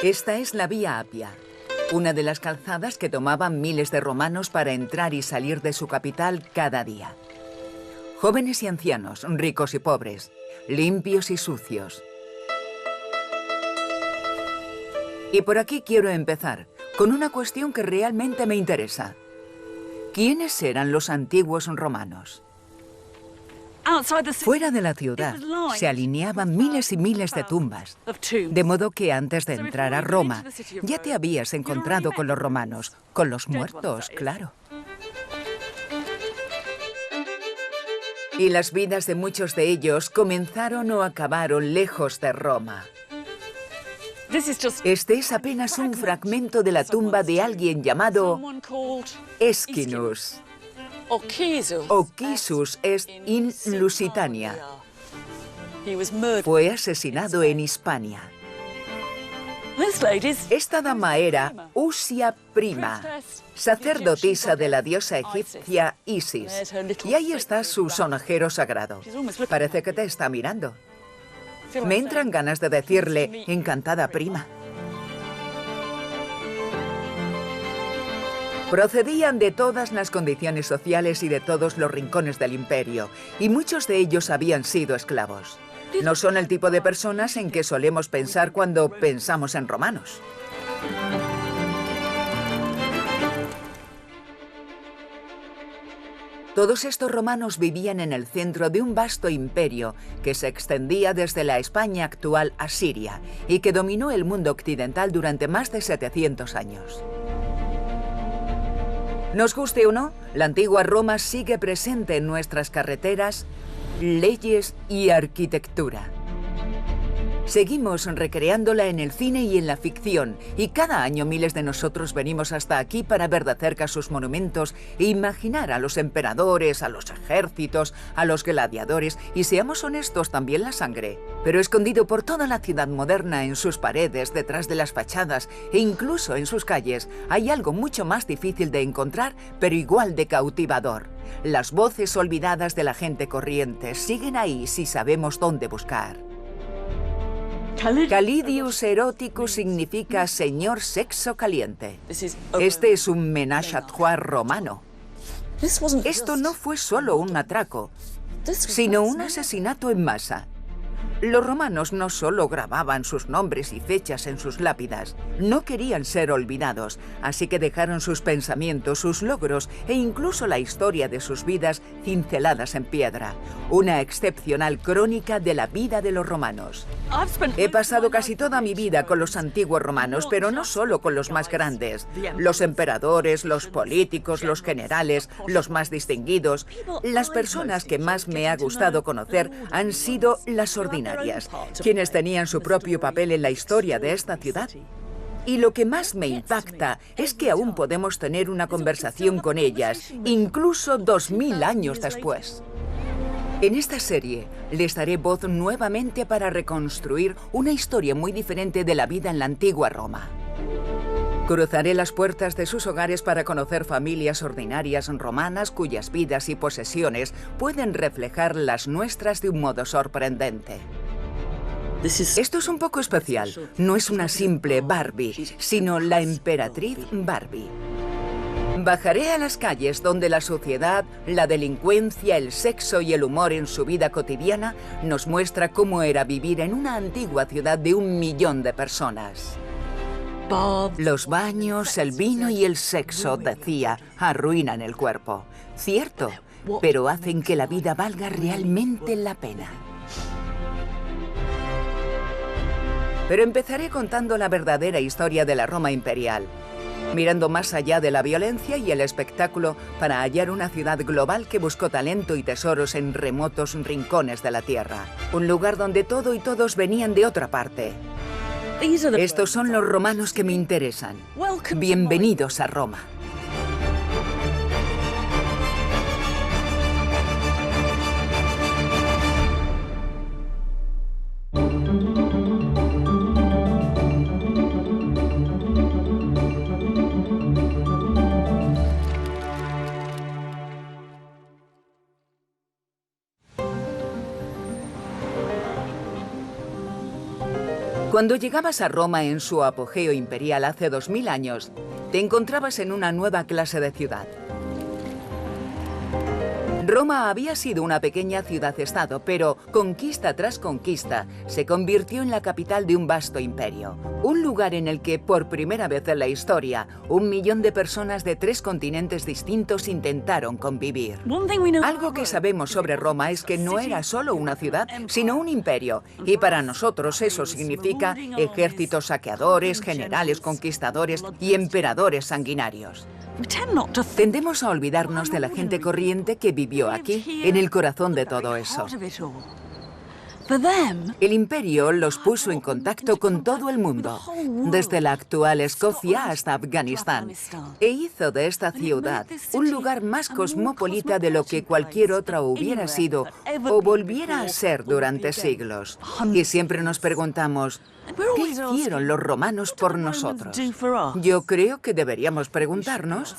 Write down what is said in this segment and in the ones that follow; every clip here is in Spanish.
Esta es la Vía Apia, una de las calzadas que tomaban miles de romanos para entrar y salir de su capital cada día. Jóvenes y ancianos, ricos y pobres, limpios y sucios. Y por aquí quiero empezar, con una cuestión que realmente me interesa. ¿Quiénes eran los antiguos romanos? Fuera de la ciudad se alineaban miles y miles de tumbas, de modo que antes de entrar a Roma ya te habías encontrado con los romanos, con los muertos, claro. Y las vidas de muchos de ellos comenzaron o acabaron lejos de Roma. Este es apenas un fragmento de la tumba de alguien llamado Esquinus. O Quisus es in Lusitania. Fue asesinado en Hispania. Esta dama era Usia Prima, sacerdotisa de la diosa egipcia Isis. Y ahí está su sonajero sagrado. Parece que te está mirando. Me entran ganas de decirle, encantada prima. Procedían de todas las condiciones sociales y de todos los rincones del imperio, y muchos de ellos habían sido esclavos. No son el tipo de personas en que solemos pensar cuando pensamos en romanos. Todos estos romanos vivían en el centro de un vasto imperio que se extendía desde la España actual a Siria y que dominó el mundo occidental durante más de 700 años. Nos guste o no, la antigua Roma sigue presente en nuestras carreteras, leyes y arquitectura. Seguimos recreándola en el cine y en la ficción, y cada año miles de nosotros venimos hasta aquí para ver de cerca sus monumentos e imaginar a los emperadores, a los ejércitos, a los gladiadores y, seamos honestos, también la sangre. Pero escondido por toda la ciudad moderna, en sus paredes, detrás de las fachadas e incluso en sus calles, hay algo mucho más difícil de encontrar, pero igual de cautivador. Las voces olvidadas de la gente corriente siguen ahí si sabemos dónde buscar. Calidius Eroticus significa señor sexo caliente. Este es un ménage à trois romano. Esto no fue solo un atraco, sino un asesinato en masa. Los romanos no solo grababan sus nombres y fechas en sus lápidas, no querían ser olvidados, así que dejaron sus pensamientos, sus logros e incluso la historia de sus vidas cinceladas en piedra. Una excepcional crónica de la vida de los romanos. He pasado casi toda mi vida con los antiguos romanos, pero no solo con los más grandes. Los emperadores, los políticos, los generales, los más distinguidos. Las personas que más me ha gustado conocer han sido las ordinarias, quienes tenían su propio papel en la historia de esta ciudad. Y lo que más me impacta es que aún podemos tener una conversación con ellas, incluso 2000 años después. En esta serie les daré voz nuevamente para reconstruir una historia muy diferente de la vida en la antigua Roma. Cruzaré las puertas de sus hogares para conocer familias ordinarias romanas cuyas vidas y posesiones pueden reflejar las nuestras de un modo sorprendente. Esto es un poco especial. No es una simple Barbie, sino la emperatriz Barbie. Bajaré a las calles donde la sociedad, la delincuencia, el sexo y el humor en su vida cotidiana nos muestra cómo era vivir en una antigua ciudad de 1 millón de personas. Los baños, el vino y el sexo, decía, arruinan el cuerpo. Cierto, pero hacen que la vida valga realmente la pena. Pero empezaré contando la verdadera historia de la Roma imperial, mirando más allá de la violencia y el espectáculo para hallar una ciudad global que buscó talento y tesoros en remotos rincones de la tierra. Un lugar donde todo y todos venían de otra parte. Estos son los romanos que me interesan. Bienvenidos a Roma. Cuando llegabas a Roma en su apogeo imperial hace 2000 años, te encontrabas en una nueva clase de ciudad. Roma había sido una pequeña ciudad-estado, pero conquista tras conquista se convirtió en la capital de un vasto imperio. Un lugar en el que, por primera vez en la historia, 1 millón de personas de 3 continentes distintos intentaron convivir. Algo que sabemos sobre Roma es que no era solo una ciudad, sino un imperio. Y para nosotros eso significa ejércitos saqueadores, generales conquistadores y emperadores sanguinarios. Tendemos a olvidarnos de la gente corriente que vivió aquí, en el corazón de todo eso. El imperio los puso en contacto con todo el mundo, desde la actual Escocia hasta Afganistán, e hizo de esta ciudad un lugar más cosmopolita de lo que cualquier otra hubiera sido o volviera a ser durante siglos. Y siempre nos preguntamos, ¿qué hicieron los romanos por nosotros? Yo creo que deberíamos preguntarnos,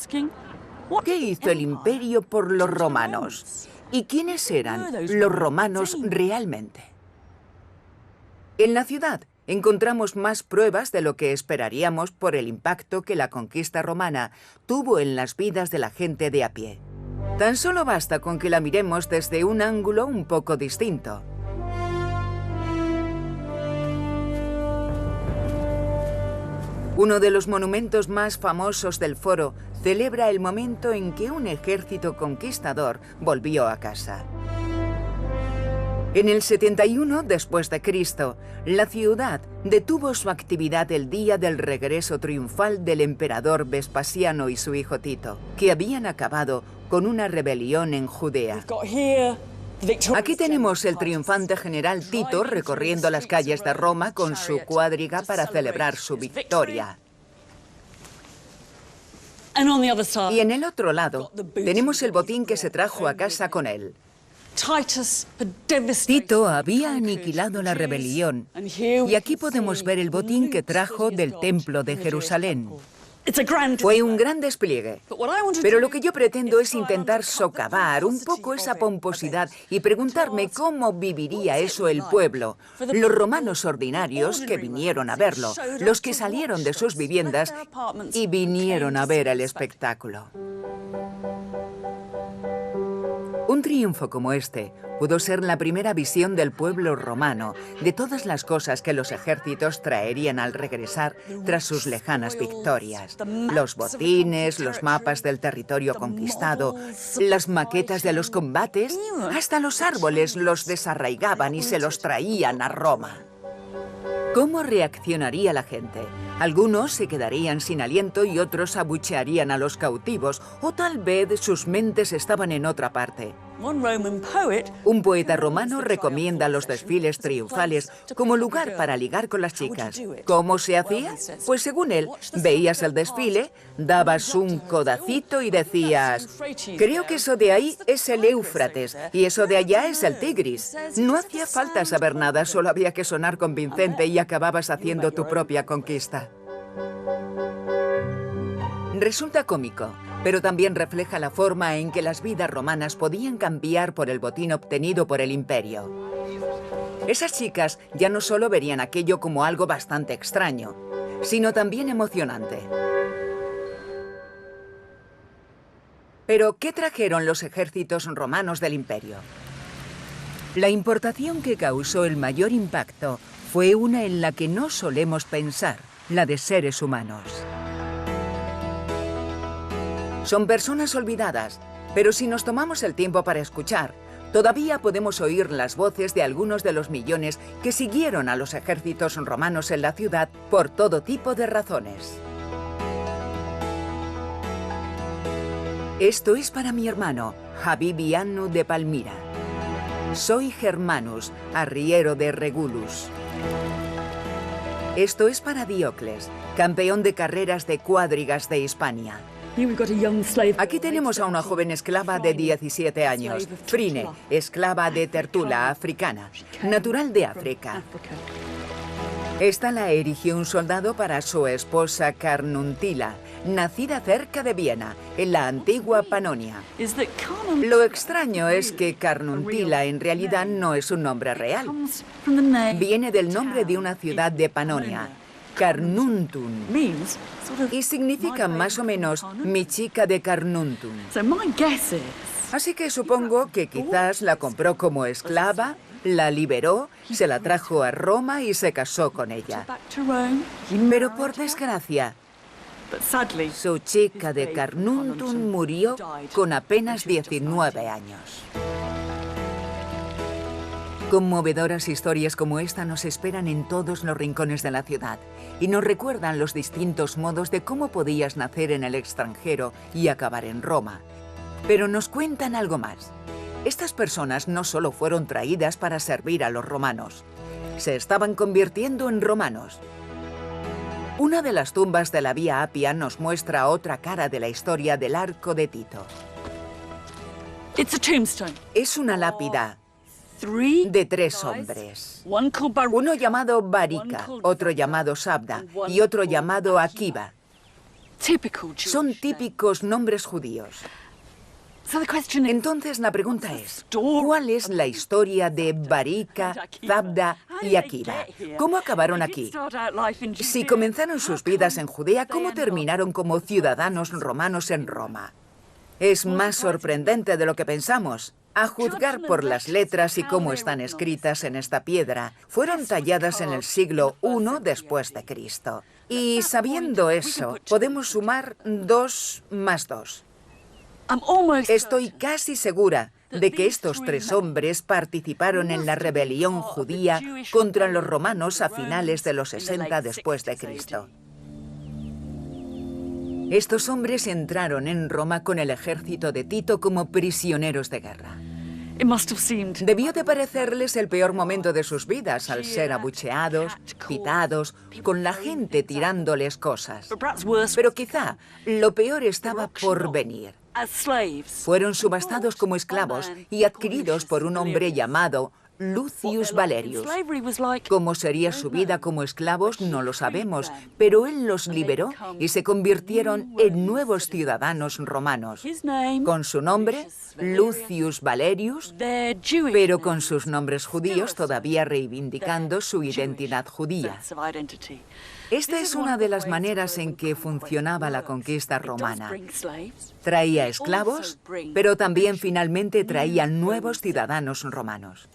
¿qué hizo el imperio por los romanos? ¿Y quiénes eran los romanos realmente? En la ciudad encontramos más pruebas de lo que esperaríamos por el impacto que la conquista romana tuvo en las vidas de la gente de a pie. Tan solo basta con que la miremos desde un ángulo un poco distinto. Uno de los monumentos más famosos del foro celebra el momento en que un ejército conquistador volvió a casa. En el 71 después de Cristo, la ciudad detuvo su actividad el día del regreso triunfal del emperador Vespasiano y su hijo Tito, que habían acabado con una rebelión en Judea. Aquí tenemos el triunfante general Tito recorriendo las calles de Roma con su cuadriga para celebrar su victoria. Y en el otro lado, tenemos el botín que se trajo a casa con él. Tito había aniquilado la rebelión, y aquí podemos ver el botín que trajo del templo de Jerusalén. Fue un gran despliegue, pero lo que yo pretendo es intentar socavar un poco esa pomposidad y preguntarme cómo viviría eso el pueblo, los romanos ordinarios que vinieron a verlo, los que salieron de sus viviendas y vinieron a ver el espectáculo. Un triunfo como este pudo ser la primera visión del pueblo romano de todas las cosas que los ejércitos traerían al regresar tras sus lejanas victorias. Los botines, los mapas del territorio conquistado, las maquetas de los combates, hasta los árboles los desarraigaban y se los traían a Roma. ¿Cómo reaccionaría la gente? Algunos se quedarían sin aliento y otros abuchearían a los cautivos, o tal vez sus mentes estaban en otra parte. Un poeta romano recomienda los desfiles triunfales como lugar para ligar con las chicas. ¿Cómo se hacía? Pues según él, veías el desfile, dabas un codacito y decías, creo que eso de ahí es el Éufrates y eso de allá es el Tigris. No hacía falta saber nada, solo había que sonar convincente y acababas haciendo tu propia conquista. Resulta cómico, pero también refleja la forma en que las vidas romanas podían cambiar por el botín obtenido por el imperio. Esas chicas ya no solo verían aquello como algo bastante extraño, sino también emocionante. Pero, ¿qué trajeron los ejércitos romanos del imperio? La importación que causó el mayor impacto fue una en la que no solemos pensar, la de seres humanos. Son personas olvidadas, pero si nos tomamos el tiempo para escuchar, todavía podemos oír las voces de algunos de los millones que siguieron a los ejércitos romanos en la ciudad por todo tipo de razones. Esto es para mi hermano, Javibiano de Palmira. Soy Germanus, arriero de Regulus. Esto es para Diocles, campeón de carreras de cuadrigas de Hispania. Aquí tenemos a una joven esclava de 17 años, Frine, esclava de Tertula, africana, natural de África. Esta la erigió un soldado para su esposa Carnuntila, nacida cerca de Viena, en la antigua Panonia. Lo extraño es que Carnuntila en realidad no es un nombre real. Viene del nombre de una ciudad de Panonia, Carnuntum, y significa más o menos mi chica de Carnuntum. Así que supongo que quizás la compró como esclava, la liberó, se la trajo a Roma y se casó con ella. Pero por desgracia, su chica de Carnuntum murió con apenas 19 años. Conmovedoras historias como esta nos esperan en todos los rincones de la ciudad y nos recuerdan los distintos modos de cómo podías nacer en el extranjero y acabar en Roma. Pero nos cuentan algo más. Estas personas no solo fueron traídas para servir a los romanos, se estaban convirtiendo en romanos. Una de las tumbas de la Vía Apia nos muestra otra cara de la historia del arco de Tito. Es una lápida de 3 hombres. Uno llamado Barica, otro llamado Sabda y otro llamado Akiva. Son típicos nombres judíos. Entonces la pregunta es, ¿cuál es la historia de Barica, Zabda y Akiva? ¿Cómo acabaron aquí? Si comenzaron sus vidas en Judea, ¿cómo terminaron como ciudadanos romanos en Roma? Es más sorprendente de lo que pensamos. A juzgar por las letras y cómo están escritas en esta piedra, fueron talladas en el siglo I después de Cristo. Y sabiendo eso, podemos sumar 2 más 2. Estoy casi segura de que estos 3 hombres participaron en la rebelión judía contra los romanos a finales de los 60 después de Cristo. Estos hombres entraron en Roma con el ejército de Tito como prisioneros de guerra. Debió de parecerles el peor momento de sus vidas al ser abucheados, citados, con la gente tirándoles cosas. Pero quizá lo peor estaba por venir. Fueron subastados como esclavos y adquiridos por un hombre llamado Lucius Valerius. ¿Cómo sería su vida como esclavos? No lo sabemos, pero él los liberó y se convirtieron en nuevos ciudadanos romanos. Con su nombre, Lucius Valerius, pero con sus nombres judíos todavía reivindicando su identidad judía. Esta es una de las maneras en que funcionaba la conquista romana. Traía esclavos, pero también finalmente traía nuevos ciudadanos romanos.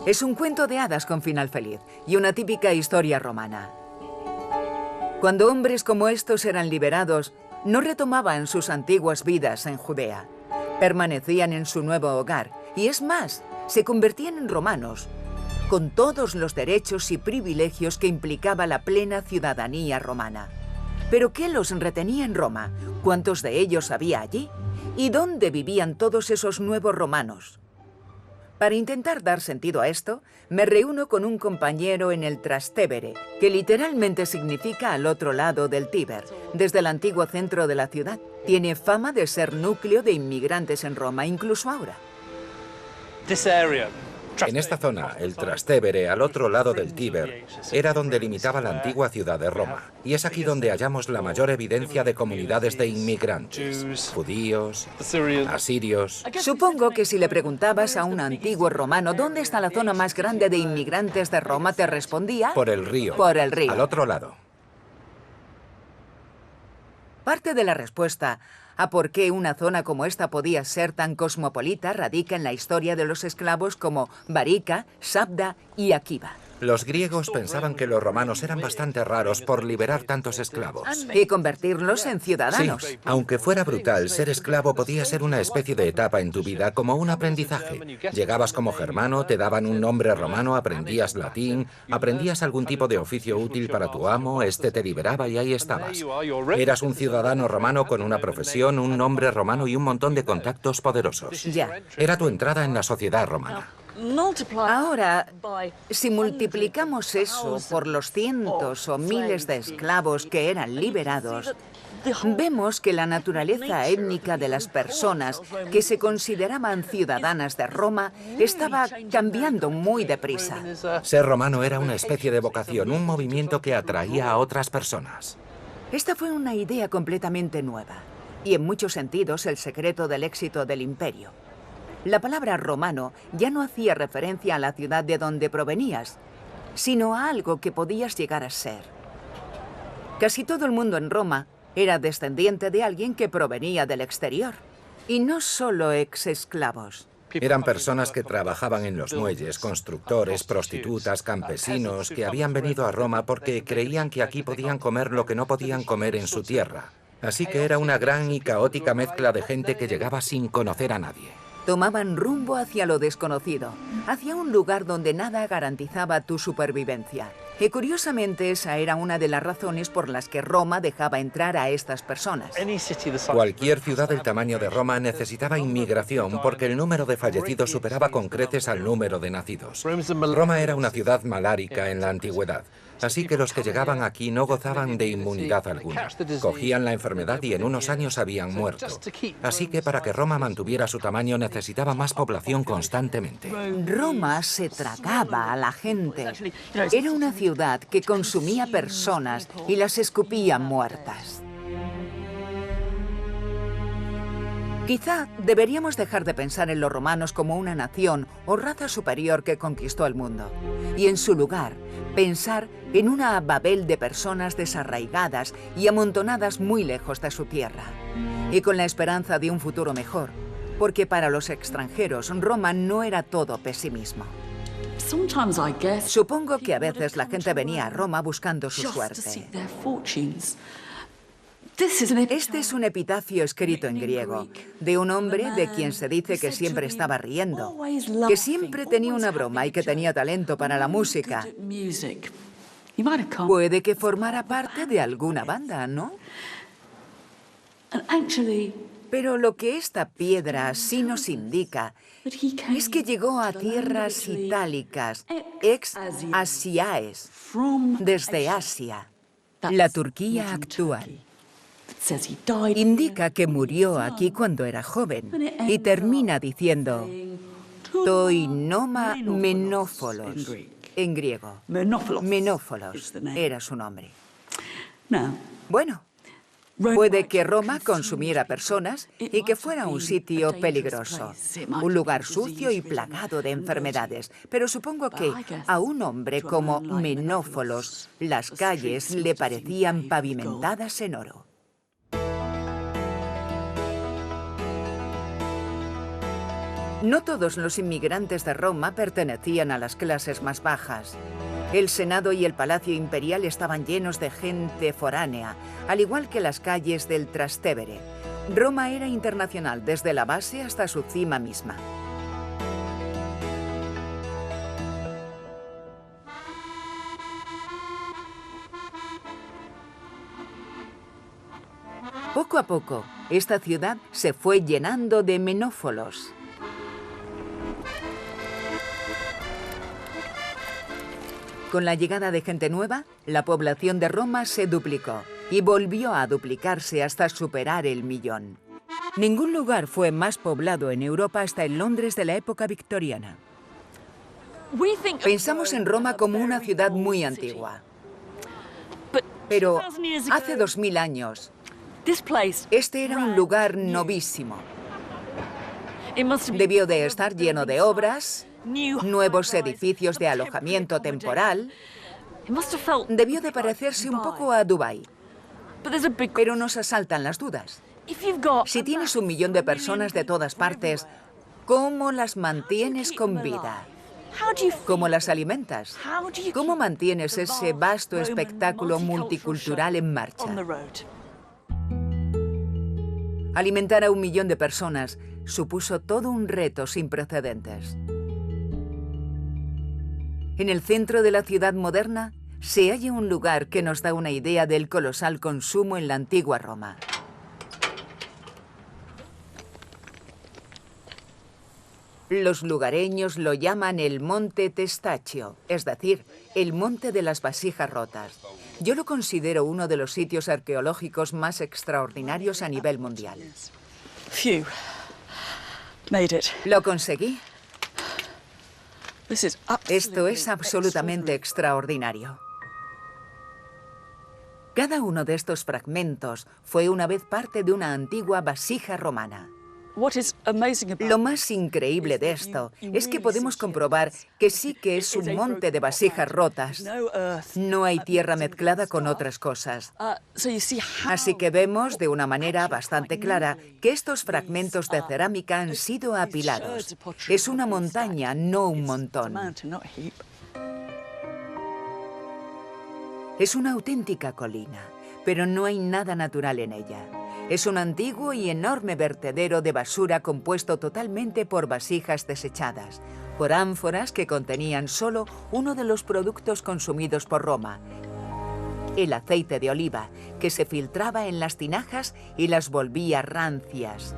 Es un cuento de hadas con final feliz y una típica historia romana. Cuando hombres como estos eran liberados, no retomaban sus antiguas vidas en Judea. Permanecían en su nuevo hogar y es más, se convertían en romanos, con todos los derechos y privilegios que implicaba la plena ciudadanía romana. ¿Pero qué los retenía en Roma? ¿Cuántos de ellos había allí? ¿Y dónde vivían todos esos nuevos romanos? Para intentar dar sentido a esto, me reúno con un compañero en el Trastevere, que literalmente significa al otro lado del Tíber, desde el antiguo centro de la ciudad. Tiene fama de ser núcleo de inmigrantes en Roma, incluso ahora. En esta zona, el Trastevere, al otro lado del Tíber, era donde limitaba la antigua ciudad de Roma. Y es aquí donde hallamos la mayor evidencia de comunidades de inmigrantes, judíos, asirios. Supongo que si le preguntabas a un antiguo romano dónde está la zona más grande de inmigrantes de Roma, te respondía... Por el río. Por el río. Al otro lado. Parte de la respuesta a por qué una zona como esta podía ser tan cosmopolita radica en la historia de los esclavos como Barica, Sabda y Akiva. Los griegos pensaban que los romanos eran bastante raros por liberar tantos esclavos. Y convertirlos en ciudadanos. Sí, aunque fuera brutal, ser esclavo podía ser una especie de etapa en tu vida, como un aprendizaje. Llegabas como germano, te daban un nombre romano, aprendías latín, aprendías algún tipo de oficio útil para tu amo, este te liberaba y ahí estabas. Eras un ciudadano romano con una profesión, un nombre romano y un montón de contactos poderosos. Ya. Era tu entrada en la sociedad romana. Ahora, si multiplicamos eso por los cientos o miles de esclavos que eran liberados, vemos que la naturaleza étnica de las personas que se consideraban ciudadanas de Roma estaba cambiando muy deprisa. Ser romano era una especie de vocación, un movimiento que atraía a otras personas. Esta fue una idea completamente nueva y en muchos sentidos el secreto del éxito del imperio. La palabra romano ya no hacía referencia a la ciudad de donde provenías, sino a algo que podías llegar a ser. Casi todo el mundo en Roma era descendiente de alguien que provenía del exterior, y no solo ex-esclavos. Eran personas que trabajaban en los muelles, constructores, prostitutas, campesinos, que habían venido a Roma porque creían que aquí podían comer lo que no podían comer en su tierra. Así que era una gran y caótica mezcla de gente que llegaba sin conocer a nadie. Tomaban rumbo hacia lo desconocido, hacia un lugar donde nada garantizaba tu supervivencia. Y curiosamente esa era una de las razones por las que Roma dejaba entrar a estas personas. Cualquier ciudad del tamaño de Roma necesitaba inmigración porque el número de fallecidos superaba con creces al número de nacidos. Roma era una ciudad malárica en la antigüedad, así que los que llegaban aquí no gozaban de inmunidad alguna. Cogían la enfermedad y en unos años habían muerto. Así que para que Roma mantuviera su tamaño necesitaba más población constantemente. Roma se tragaba a la gente. Era una ciudad que consumía personas y las escupía muertas. Quizá deberíamos dejar de pensar en los romanos como una nación o raza superior que conquistó el mundo, y en su lugar pensar en una Babel de personas desarraigadas y amontonadas muy lejos de su tierra, y con la esperanza de un futuro mejor, porque para los extranjeros Roma no era todo pesimismo. Supongo que a veces la gente venía a Roma buscando su suerte. Este es un epitafio escrito en griego, de un hombre de quien se dice que siempre estaba riendo, que siempre tenía una broma y que tenía talento para la música. Puede que formara parte de alguna banda, ¿no? Pero lo que esta piedra sí nos indica es que llegó a tierras itálicas, ex-asiaes, desde Asia, la Turquía actual. Indica que murió aquí cuando era joven y termina diciendo «toi noma Menófolos», en griego. Menófolos era su nombre. Bueno, puede que Roma consumiera personas y que fuera un sitio peligroso, un lugar sucio y plagado de enfermedades. Pero supongo que a un hombre como Menófolos las calles le parecían pavimentadas en oro. No todos los inmigrantes de Roma pertenecían a las clases más bajas. El Senado y el Palacio Imperial estaban llenos de gente foránea, al igual que las calles del Trastevere. Roma era internacional desde la base hasta su cima misma. Poco a poco, esta ciudad se fue llenando de menófolos. Con la llegada de gente nueva, la población de Roma se duplicó y volvió a duplicarse hasta superar el 1.000.000. Ningún lugar fue más poblado en Europa hasta en Londres de la época victoriana. Pensamos en Roma como una ciudad muy antigua. Pero hace 2000 años, este era un lugar novísimo. Debió de estar lleno de obras, nuevos edificios de alojamiento temporal. Debió de parecerse un poco a Dubái. Pero nos asaltan las dudas. Si tienes 1 millón de personas de todas partes, ¿cómo las mantienes con vida? ¿Cómo las alimentas? ¿Cómo mantienes ese vasto espectáculo multicultural en marcha? Alimentar a 1 millón de personas supuso todo un reto sin precedentes. En el centro de la ciudad moderna se halla un lugar que nos da una idea del colosal consumo en la antigua Roma. Los lugareños lo llaman el Monte Testaccio, es decir, el monte de las vasijas rotas. Yo lo considero uno de los sitios arqueológicos más extraordinarios a nivel mundial. Phew. Made it. Lo conseguí. Esto es absolutely absolutamente extraordinario. Cada uno de estos fragmentos fue una vez parte de una antigua vasija romana. What is amazing about Lo más increíble de esto es que podemos comprobar que sí que es un monte de vasijas rotas. no earth. No hay tierra mezclada con otras cosas. So you see how Así que vemos de una manera bastante clara que estos fragmentos de cerámica han sido apilados. Es una montaña, no un montón. mountain, not a heap. Es una auténtica colina, pero no hay nada natural en ella. Es un antiguo y enorme vertedero de basura compuesto totalmente por vasijas desechadas, por ánforas que contenían solo uno de los productos consumidos por Roma, el aceite de oliva, que se filtraba en las tinajas y las volvía rancias.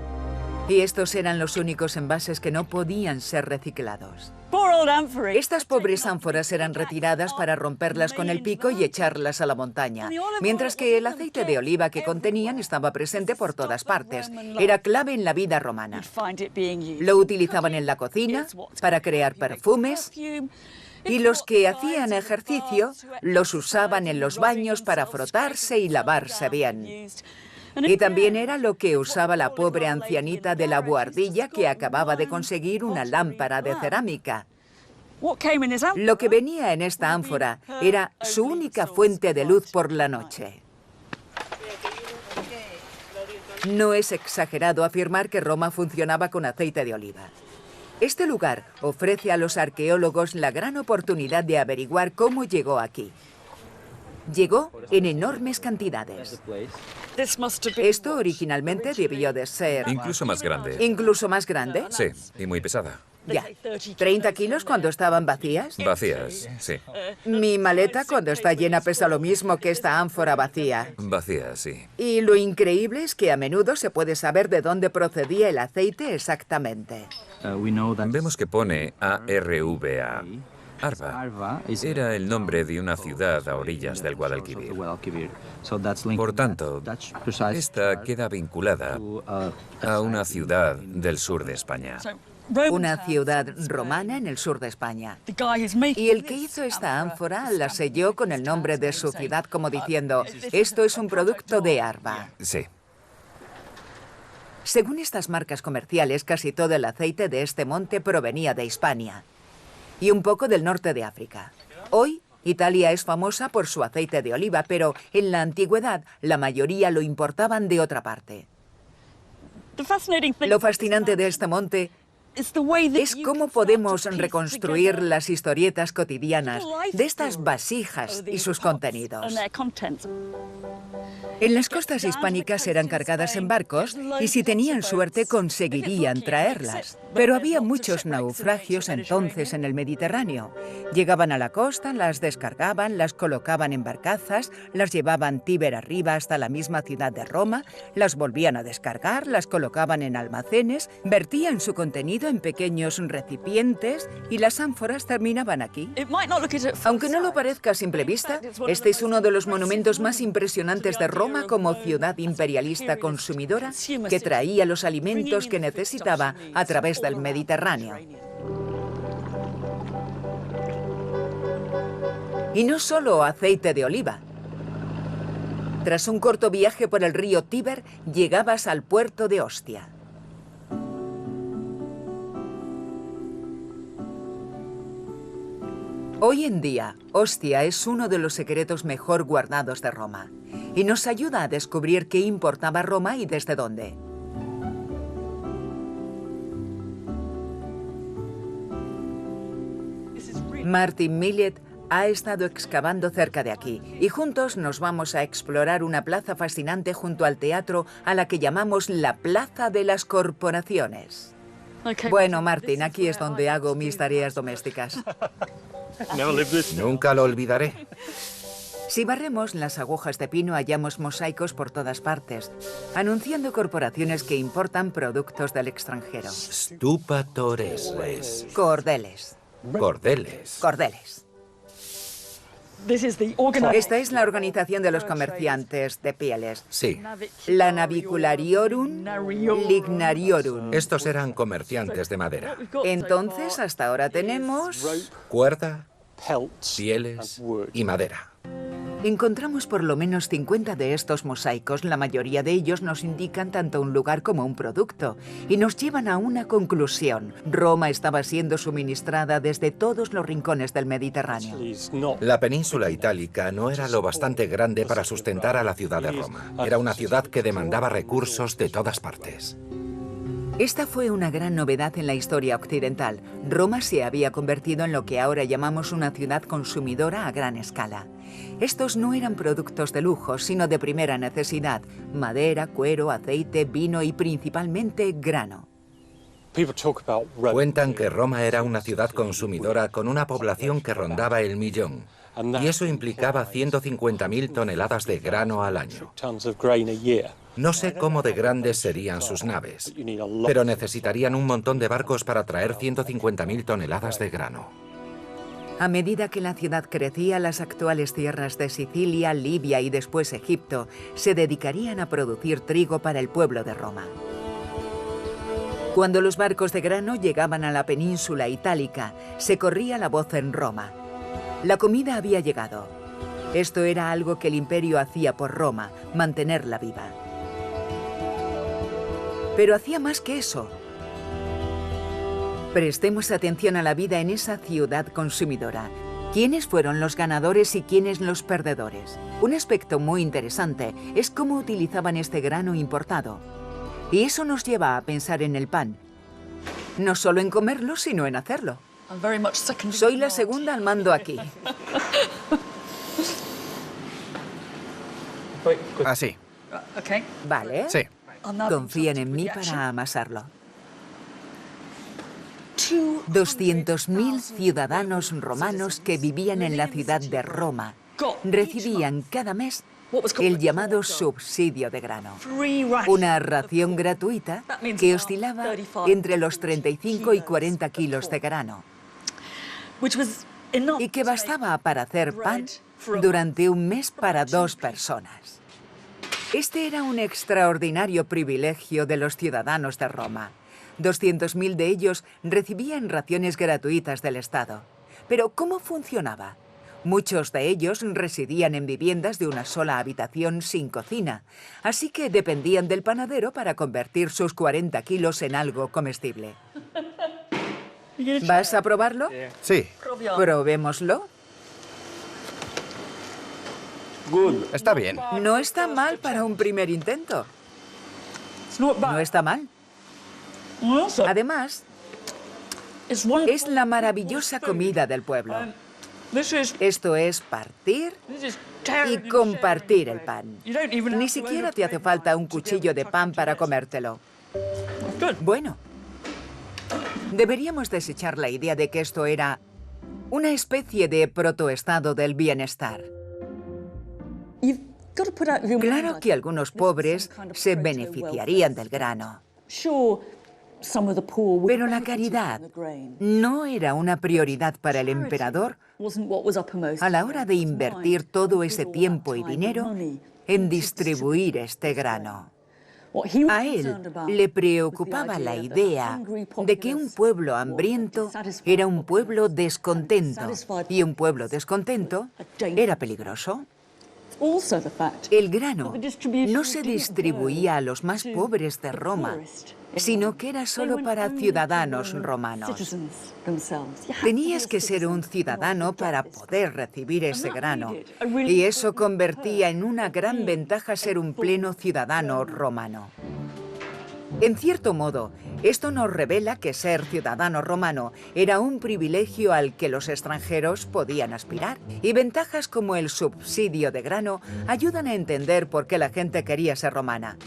Y estos eran los únicos envases que no podían ser reciclados. Poor old amphorae. Estas pobres ánforas eran retiradas para romperlas con el pico y echarlas a la montaña, mientras que el aceite de oliva que contenían estaba presente por todas partes. Era clave en la vida romana. Find it being used. Lo utilizaban en la cocina, para crear perfumes, y los que hacían ejercicio los usaban en los baños para frotarse y lavarse bien. Y también era lo que usaba la pobre ancianita de la buhardilla que acababa de conseguir una lámpara de cerámica. What came in his amphorae? Lo que venía en esta ánfora era su única fuente de luz por la noche. No es exagerado afirmar que Roma funcionaba con aceite de oliva. Este lugar ofrece a los arqueólogos la gran oportunidad de averiguar cómo llegó aquí. Llegó en enormes cantidades. This must have been Esto originalmente debió de ser Incluso más grande. incluso más grande. Sí, y muy pesada. Ya. 30 kilos cuando estaban vacías. Vacías, sí. Mi maleta cuando está llena pesa lo mismo que esta ánfora vacía. Vacías, sí. Y lo increíble es que a menudo se puede saber de dónde procedía el aceite exactamente. Vemos que pone ARVA. Arva era el nombre de una ciudad a orillas del Guadalquivir. Por tanto, esta queda vinculada a una ciudad del sur de España. Una ciudad romana en el sur de España. the guy who's making Y el que hizo esta ánfora la selló con el nombre de su ciudad como diciendo, esto es un producto de Arva. Sí. Según estas marcas comerciales, casi todo el aceite de este monte provenía de Hispania y un poco del norte de África. Hoy, Italia es famosa por su aceite de oliva, pero en la antigüedad la mayoría lo importaban de otra parte. the fascinating thing Lo fascinante de este monte is the way that es you cómo can podemos start to piece reconstruir together las historietas cotidianas de estas vasijas y sus contenidos. and their contents. En las costas hispánicas eran cargadas en barcos y si tenían suerte conseguirían traerlas. Pero había muchos naufragios entonces en el Mediterráneo. Llegaban a la costa, las descargaban, las colocaban en barcazas, las llevaban Tíber arriba hasta la misma ciudad de Roma, las volvían a descargar, las colocaban en almacenes, vertían su contenido en pequeños recipientes y las ánforas terminaban aquí. It might not look it at first Aunque no lo sight. parezca a simple vista, este es uno de los monumentos más impresionantes de Roma como ciudad imperialista consumidora que traía los alimentos que necesitaba a través del Mediterráneo. Y no solo aceite de oliva. Tras un corto viaje por el río Tíber, llegabas al puerto de Ostia. Hoy en día, Ostia es uno de los secretos mejor guardados de Roma y nos ayuda a descubrir qué importaba Roma y desde dónde. Martin Millet ha estado excavando cerca de aquí y juntos nos vamos a explorar una plaza fascinante junto al teatro a la que llamamos la Plaza de las Corporaciones. Okay. Bueno, Martin, aquí es donde hago mis tareas domésticas. Nunca lo olvidaré. Si barremos las agujas de pino, hallamos mosaicos por todas partes, anunciando corporaciones que importan productos del extranjero. Stupatores res. Cordeles. Cordeles. Cordeles. Esta es la organización de los comerciantes de pieles. Sí. La Naviculariorum Lignariorum. Estos eran comerciantes de madera. Entonces, hasta ahora tenemos... Cuerda, pieles y madera. Encontramos por lo menos 50 de estos mosaicos. La mayoría de ellos nos indican tanto un lugar como un producto y nos llevan a una conclusión. Roma estaba siendo suministrada desde todos los rincones del Mediterráneo. La península itálica no era lo bastante grande para sustentar a la ciudad de Roma. Era una ciudad que demandaba recursos de todas partes. Esta fue una gran novedad en la historia occidental. Roma se había convertido en lo que ahora llamamos una ciudad consumidora a gran escala. Estos no eran productos de lujo, sino de primera necesidad: madera, cuero, aceite, vino y principalmente grano. Cuentan que Roma era una ciudad consumidora con una población que rondaba el 1.000.000. Y eso implicaba 150.000 toneladas de grano al año. No sé cómo de grandes serían sus naves, pero necesitarían un montón de barcos para traer 150.000 toneladas de grano. A medida que la ciudad crecía, las actuales tierras de Sicilia, Libia y después Egipto se dedicarían a producir trigo para el pueblo de Roma. Cuando los barcos de grano llegaban a la península itálica, se corría la voz en Roma. La comida había llegado. Esto era algo que el imperio hacía por Roma, mantenerla viva. Pero hacía más que eso. Prestemos atención a la vida en esa ciudad consumidora. ¿Quiénes fueron los ganadores y quiénes los perdedores? Un aspecto muy interesante es cómo utilizaban este grano importado. Y eso nos lleva a pensar en el pan. No solo en comerlo, sino en hacerlo. Soy la segunda al mando aquí. Así. Vale. Sí. Confíen en mí para amasarlo. 200.000 ciudadanos romanos que vivían en la ciudad de Roma recibían cada mes el llamado subsidio de grano, una ración gratuita que oscilaba entre los 35 y 40 kilos de grano, y que bastaba para hacer pan durante un mes para 2 personas. Este era un extraordinario privilegio de los ciudadanos de Roma. 200.000 de ellos recibían raciones gratuitas del Estado. Pero ¿cómo funcionaba? Muchos de ellos residían en viviendas de una sola habitación sin cocina, así que dependían del panadero para convertir sus 40 kilos en algo comestible. ¿Vas a probarlo? Sí. Probémoslo. Está bien. No está mal para un primer intento. No está mal. Además, es la maravillosa comida del pueblo. Esto es partir y compartir el pan. Ni siquiera te hace falta un cuchillo de pan para comértelo. Bueno, deberíamos desechar la idea de que esto era una especie de protoestado del bienestar. Claro que algunos pobres se beneficiarían del grano. Pero la caridad no era una prioridad para el emperador a la hora de invertir todo ese tiempo y dinero en distribuir este grano. A él le preocupaba la idea de que un pueblo hambriento era un pueblo descontento, y un pueblo descontento era peligroso. El grano no se distribuía a los más pobres de Roma, sino que era solo para ciudadanos romanos. Tenías que ser un ciudadano para poder recibir ese grano, y eso convertía en una gran ventaja ser un pleno ciudadano romano. En cierto modo, esto nos revela que ser ciudadano romano era un privilegio al que los extranjeros podían aspirar, y ventajas como el subsidio de grano ayudan a entender por qué la gente quería ser romana.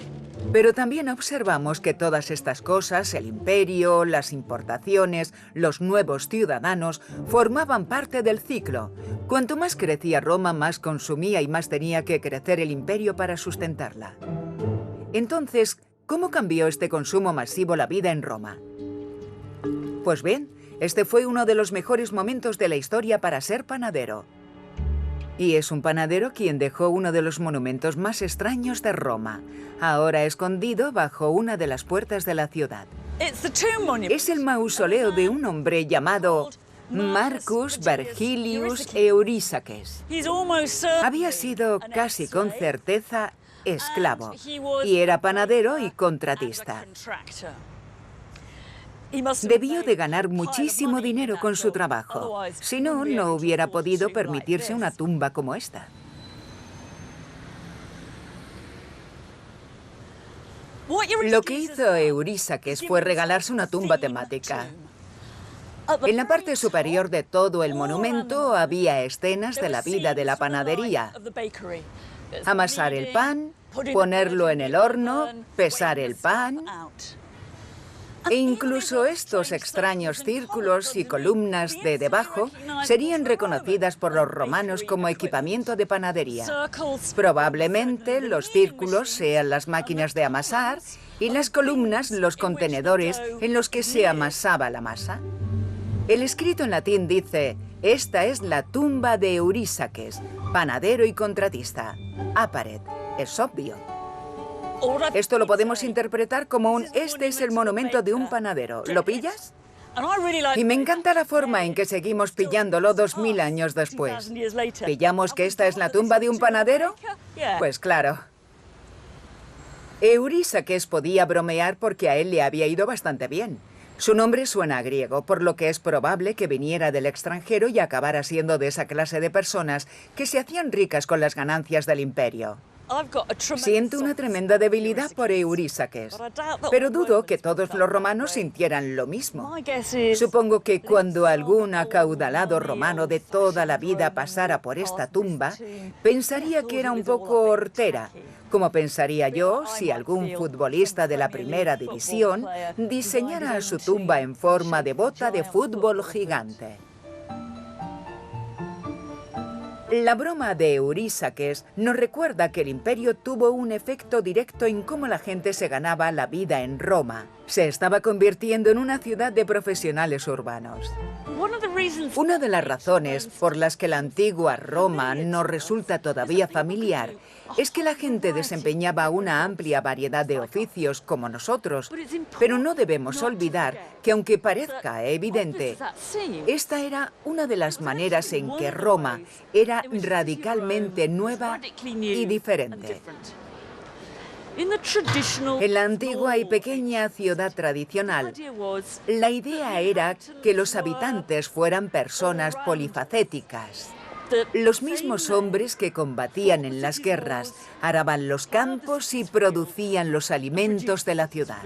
Pero también observamos que todas estas cosas, el imperio, las importaciones, los nuevos ciudadanos, formaban parte del ciclo. Cuanto más crecía Roma, más consumía y más tenía que crecer el imperio para sustentarla. Entonces, ¿cómo cambió este consumo masivo la vida en Roma? Pues bien, este fue uno de los mejores momentos de la historia para ser panadero. Y es un panadero quien dejó uno de los monumentos más extraños de Roma, ahora escondido bajo una de las puertas de la ciudad. Es el mausoleo de un hombre llamado Marcus Vergilius Eurísaques. Había sido casi con certeza esclavo y era panadero y contratista. Debió de ganar muchísimo dinero con su trabajo, si no, no hubiera podido permitirse una tumba como esta. Lo que hizo Eurísaques fue regalarse una tumba temática. En la parte superior de todo el monumento había escenas de la vida de la panadería. Amasar el pan, ponerlo en el horno, pesar el pan. E incluso estos extraños círculos y columnas de debajo serían reconocidas por los romanos como equipamiento de panadería. Probablemente los círculos sean las máquinas de amasar y las columnas los contenedores en los que se amasaba la masa. El escrito en latín dice: esta es la tumba de Eurísaques, panadero y contratista. Aparet, es obvio. Esto lo podemos interpretar como un este es el monumento de un panadero. ¿Lo pillas? Y me encanta la forma en que seguimos pillándolo 2000 años después. ¿Pillamos que esta es la tumba de un panadero? Pues claro. Eurísaques podía bromear porque a él le había ido bastante bien. Su nombre suena a griego, por lo que es probable que viniera del extranjero y acabara siendo de esa clase de personas que se hacían ricas con las ganancias del imperio. Siento una tremenda debilidad por Eurísaques, pero dudo que todos los romanos sintieran lo mismo. Supongo que cuando algún acaudalado romano de toda la vida pasara por esta tumba, pensaría que era un poco hortera, como pensaría yo si algún futbolista de la primera división diseñara su tumba en forma de bota de fútbol gigante. La broma de Eurísaques nos recuerda que el imperio tuvo un efecto directo en cómo la gente se ganaba la vida en Roma. Se estaba convirtiendo en una ciudad de profesionales urbanos. Una de las razones por las que la antigua Roma nos resulta todavía familiar es que la gente desempeñaba una amplia variedad de oficios como nosotros, pero no debemos olvidar que aunque parezca evidente, esta era una de las maneras en que Roma era radicalmente nueva y diferente. En la antigua y pequeña ciudad tradicional, la idea era que los habitantes fueran personas polifacéticas. Los mismos hombres que combatían en las guerras, araban los campos y producían los alimentos de la ciudad.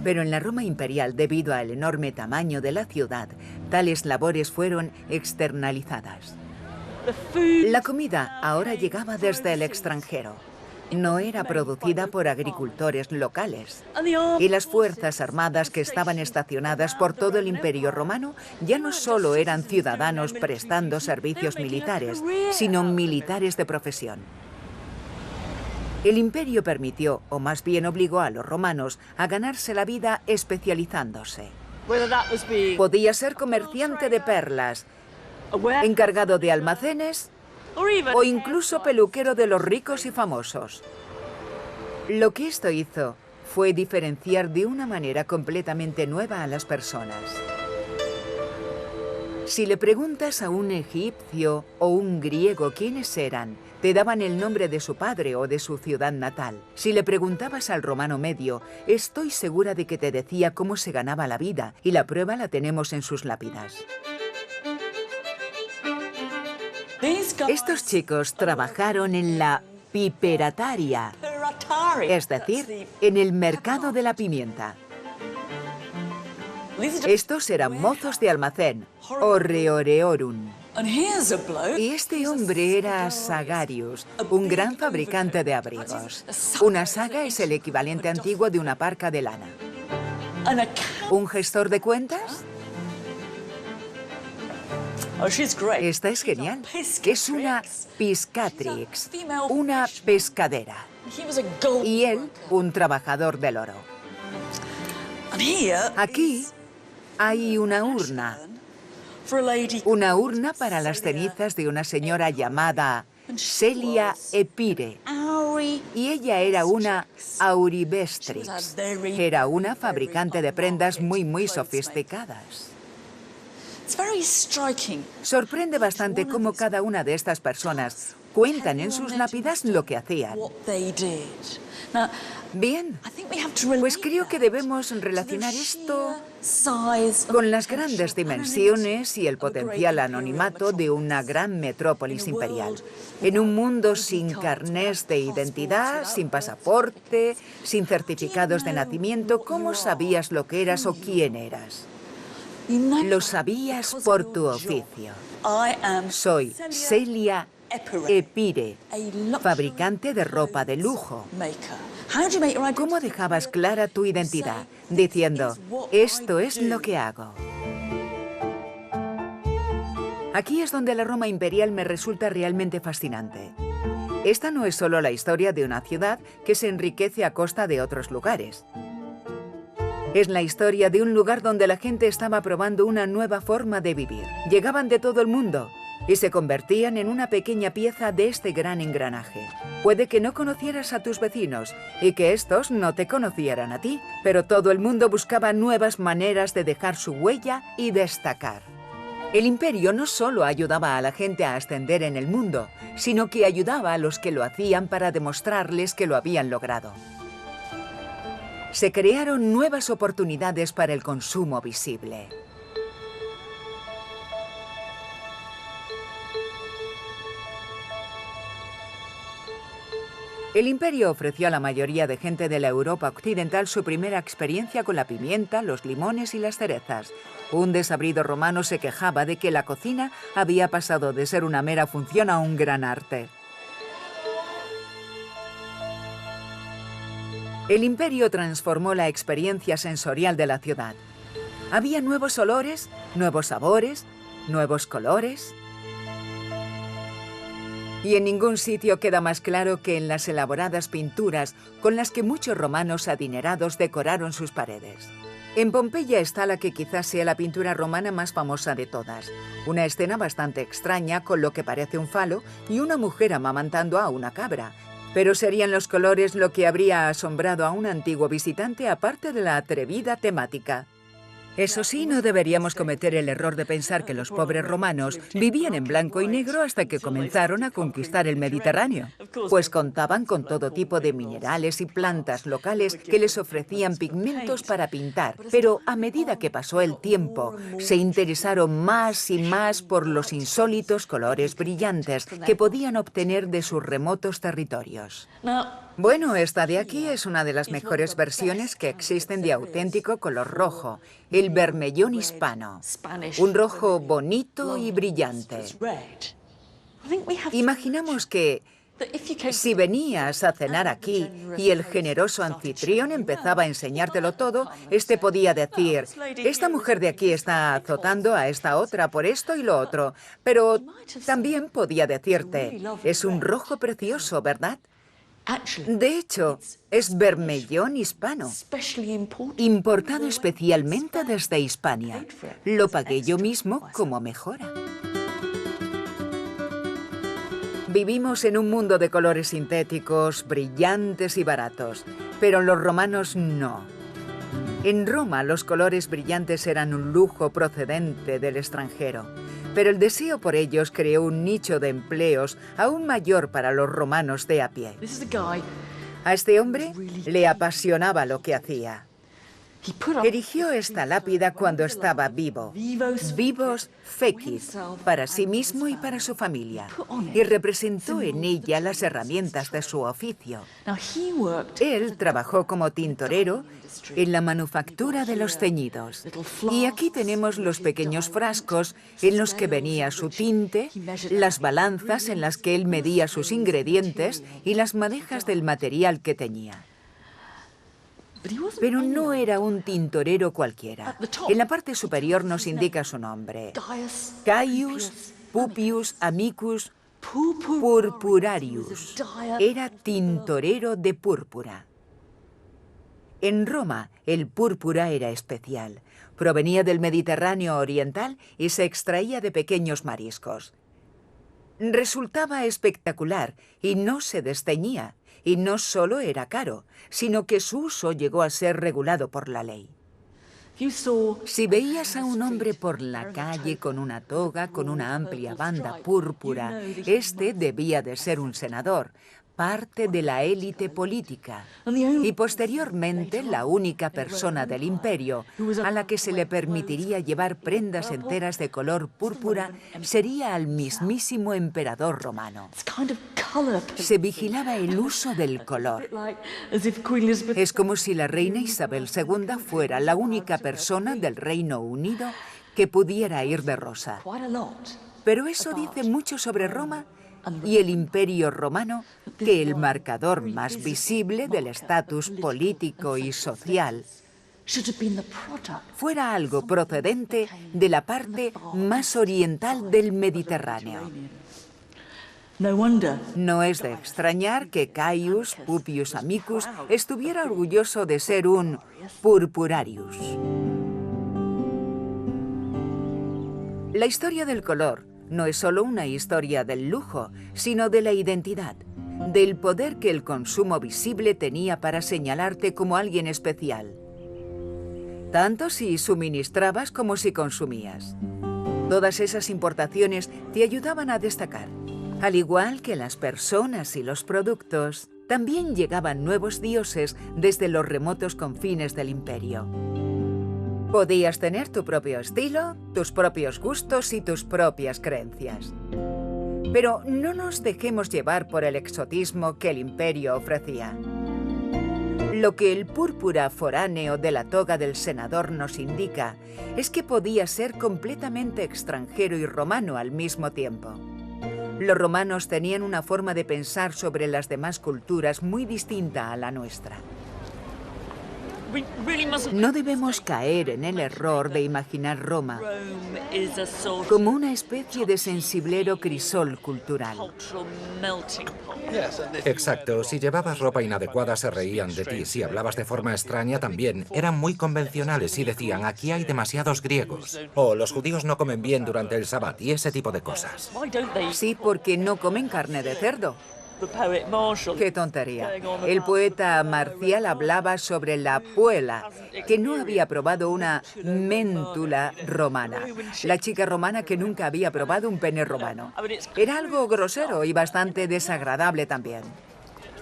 Pero en la Roma imperial, debido al enorme tamaño de la ciudad, tales labores fueron externalizadas. La comida ahora llegaba desde el extranjero. No era producida por agricultores locales. Y las fuerzas armadas que estaban estacionadas por todo el Imperio Romano ya no solo eran ciudadanos prestando servicios militares, sino militares de profesión. El imperio permitió, o más bien obligó a los romanos, a ganarse la vida especializándose. Podía ser comerciante de perlas, encargado de almacenes o incluso peluquero de los ricos y famosos. Lo que esto hizo fue diferenciar de una manera completamente nueva a las personas. Si le preguntas a un egipcio o un griego quiénes eran, te daban el nombre de su padre o de su ciudad natal. Si le preguntabas al romano medio, estoy segura de que te decía cómo se ganaba la vida, y la prueba la tenemos en sus lápidas. Estos chicos trabajaron en la piperataria, es decir, en el mercado de la pimienta. Estos eran mozos de almacén, horreoreorum. Y este hombre era Sagarius, un gran fabricante de abrigos. Una saga es el equivalente antiguo de una parca de lana. ¿Un gestor de cuentas? Esta es genial. Es una piscatrix, una pescadera. Y él, un trabajador del oro. Aquí hay una urna. Una urna para las cenizas de una señora llamada Celia Epire. Y ella era una auribestrix. Era una fabricante de prendas muy sofisticadas. Sorprende bastante cómo cada una de estas personas cuentan en sus lápidas lo que hacían. Bien, pues creo que debemos relacionar esto con las grandes dimensiones y el potencial anonimato de una gran metrópolis imperial. En un mundo sin carnés de identidad, sin pasaporte, sin certificados de nacimiento, ¿cómo sabías lo que eras o quién eras? Lo sabías por tu oficio. Soy Celia Epire, fabricante de ropa de lujo. ¿Cómo dejabas clara tu identidad? Diciendo, esto es lo que hago. Aquí es donde la Roma imperial me resulta realmente fascinante. Esta no es solo la historia de una ciudad que se enriquece a costa de otros lugares. Es la historia de un lugar donde la gente estaba probando una nueva forma de vivir. Llegaban de todo el mundo y se convertían en una pequeña pieza de este gran engranaje. Puede que no conocieras a tus vecinos y que estos no te conocieran a ti, pero todo el mundo buscaba nuevas maneras de dejar su huella y destacar. El imperio no solo ayudaba a la gente a ascender en el mundo, sino que ayudaba a los que lo hacían para demostrarles que lo habían logrado. Se crearon nuevas oportunidades para el consumo visible. El imperio ofreció a la mayoría de gente de la Europa occidental su primera experiencia con la pimienta, los limones y las cerezas. Un desabrido romano se quejaba de que la cocina había pasado de ser una mera función a un gran arte. El imperio transformó la experiencia sensorial de la ciudad. Había nuevos olores, nuevos sabores, nuevos colores. Y en ningún sitio queda más claro que en las elaboradas pinturas con las que muchos romanos adinerados decoraron sus paredes. En Pompeya está la que quizás sea la pintura romana más famosa de todas. Una escena bastante extraña con lo que parece un falo y una mujer amamantando a una cabra. Pero serían los colores lo que habría asombrado a un antiguo visitante aparte de la atrevida temática. Eso sí, no deberíamos cometer el error de pensar que los pobres romanos vivían en blanco y negro hasta que comenzaron a conquistar el Mediterráneo, pues contaban con todo tipo de minerales y plantas locales que les ofrecían pigmentos para pintar. Pero a medida que pasó el tiempo, se interesaron más y más por los insólitos colores brillantes que podían obtener de sus remotos territorios. Bueno, esta de aquí es una de las mejores versiones que existen de auténtico color rojo, el vermellón hispano. Un rojo bonito y brillante. Imaginamos que si venías a cenar aquí y el generoso anfitrión empezaba a enseñártelo todo, este podía decir, esta mujer de aquí está azotando a esta otra por esto y lo otro. Pero también podía decirte, es un rojo precioso, ¿verdad? De hecho, es vermellón hispano, importado especialmente desde Hispania. Lo pagué yo mismo como mejora. Vivimos en un mundo de colores sintéticos, brillantes y baratos, pero los romanos no. En Roma, los colores brillantes eran un lujo procedente del extranjero. Pero el deseo por ellos creó un nicho de empleos aún mayor para los romanos de a pie. A este hombre le apasionaba lo que hacía. Erigió esta lápida cuando estaba vivo, vivos fecit, para sí mismo y para su familia, y representó en ella las herramientas de su oficio. Él trabajó como tintorero en la manufactura de los ceñidos. Y aquí tenemos los pequeños frascos en los que venía su tinte, las balanzas en las que él medía sus ingredientes y las madejas del material que teñía. Pero no era un tintorero cualquiera. En la parte superior nos indica su nombre. Caius Pupius Amicus Purpurarius. Era tintorero de púrpura. En Roma, el púrpura era especial. Provenía del Mediterráneo oriental y se extraía de pequeños mariscos. Resultaba espectacular y no se desteñía. Y no solo era caro, sino que su uso llegó a ser regulado por la ley. Si veías a un hombre por la calle con una toga, con una amplia banda púrpura, este debía de ser un senador, parte de la élite política, y posteriormente la única persona del imperio a la que se le permitiría llevar prendas enteras de color púrpura sería al mismísimo emperador romano. Se vigilaba el uso del color. Es como si la reina Isabel II fuera la única persona del Reino Unido que pudiera ir de rosa. Pero eso dice mucho sobre Roma y el Imperio Romano, que el marcador más visible del estatus político y social fuera algo procedente de la parte más oriental del Mediterráneo. No es de extrañar que Caius Pupius Amicus estuviera orgulloso de ser un purpurarius. La historia del color no es solo una historia del lujo, sino de la identidad, del poder que el consumo visible tenía para señalarte como alguien especial, tanto si suministrabas como si consumías. Todas esas importaciones te ayudaban a destacar. Al igual que las personas y los productos, también llegaban nuevos dioses desde los remotos confines del imperio. Podías tener tu propio estilo, tus propios gustos y tus propias creencias. Pero no nos dejemos llevar por el exotismo que el imperio ofrecía. Lo que el púrpura foráneo de la toga del senador nos indica es que podía ser completamente extranjero y romano al mismo tiempo. Los romanos tenían una forma de pensar sobre las demás culturas muy distinta a la nuestra. No debemos caer en el error de imaginar Roma como una especie de sensiblero crisol cultural. Exacto, si llevabas ropa inadecuada se reían de ti, si hablabas de forma extraña también. Eran muy convencionales y decían, aquí hay demasiados griegos. O los judíos no comen bien durante el Sabbat y ese tipo de cosas. Sí, porque no comen carne de cerdo. ¡Qué tontería! El poeta Marcial hablaba sobre la puela, que no había probado una méntula romana. La chica romana que nunca había probado un pene romano. Era algo grosero y bastante desagradable también.